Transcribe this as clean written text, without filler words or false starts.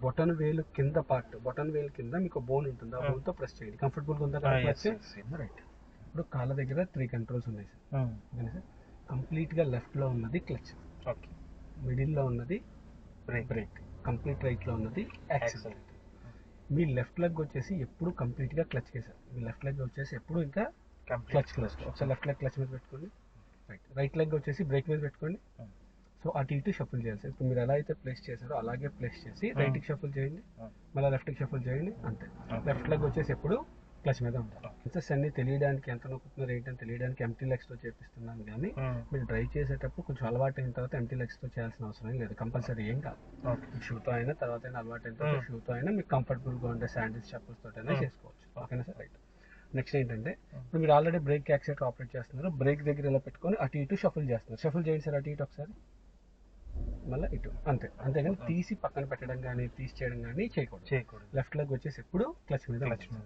బొటన్ వేలు కింద పార్ట్, బొటన్ వేలు కింద మీకు బోన్ ఉంటుంది, ఆ బోన్ తో ప్రెస్ చేయండి. కంఫర్టబుల్ గా ఉందా క్లచ్? రైట్. ఇప్పుడు కాళ్ళ దగ్గర 3 కంట్రోల్స్ ఉన్నాయి సార్. కంప్లీట్ గా లెఫ్ట్ లో ఉన్నది క్లచ్, మిడిల్ లో ఉన్నది బ్రేక్, కంప్లీట్ రైట్ లో ఉన్నది యాక్సిలరేటర్. మీ లెఫ్ట్ లెగ్ వచ్చేసి ఎప్పుడు కంప్లీట్ గా క్లచ్ చేశారు, మీ లెఫ్ట్ లెగ్ వచ్చేసి ఎప్పుడు ఇంకా క్లచ్. ఒకసారి లెఫ్ట్ లెగ్ క్లచ్ మీద పెట్టుకోండి, రైట్ లెగ్ వచ్చేసి బ్రేక్ మీద పెట్టుకోండి. సో అటు ఇటు షఫుల్ చేయాలి సార్. ఇప్పుడు మీరు ఎలా అయితే ప్లేస్ చేశారో అలాగే ప్లేస్ చేసి రైట్కి షఫుల్ చేయండి, మళ్ళీ లెఫ్ట్కి షఫుల్ చేయండి, అంతే. లెఫ్ట్ లెగ్ వచ్చేసి ఎప్పుడు క్లచ్ మీద ఉంటారు. ఇన్సెస్ అన్ని తెలియడానికి, ఎంత నొక్కుతున్నారు ఏంటని తెలియడానికి ఎంటీ లెగ్స్తో చేపిస్తున్నాను, కానీ మీరు డ్రైవ్ చేసేటప్పుడు కొంచెం అలవాటు అయిన తర్వాత ఎంటీ లెగ్స్తో చేయాల్సిన అవసరం లేదు, కంపల్సరీ ఏం కాదు. షూతో అయినా తర్వాత అయినా అలవాటు అయిన తర్వాత షూతో అయినా మీకు కంఫర్టబుల్గా ఉండే శాండిల్స్ చెప్పల్స్ తోటి అయినా చేసుకోవచ్చు. ఓకేనా సార్? రైట్. నెక్స్ట్ ఏంటంటే, ఇప్పుడు మీరు ఆల్రెడీ బ్రేక్ యాక్సిలేటర్ ఆపరేట్ చేస్తున్నారు, బ్రేక్ దగ్గర ఇలా పెట్టుకొని అటు ఇటు షఫుల్ చేస్తున్నారు. షఫుల్ చేయండి సార్ అటు ఇటు ఒకసారి, మళ్ళీ ఇటు, అంతే. అంతేగాని తీసి పక్కన పెట్టడం కానీ తీసి చేయడం కానీ చేయకూడదు. లెఫ్ట్ లెగ్ వచ్చేసి ఎప్పుడు క్లచ్ మీద.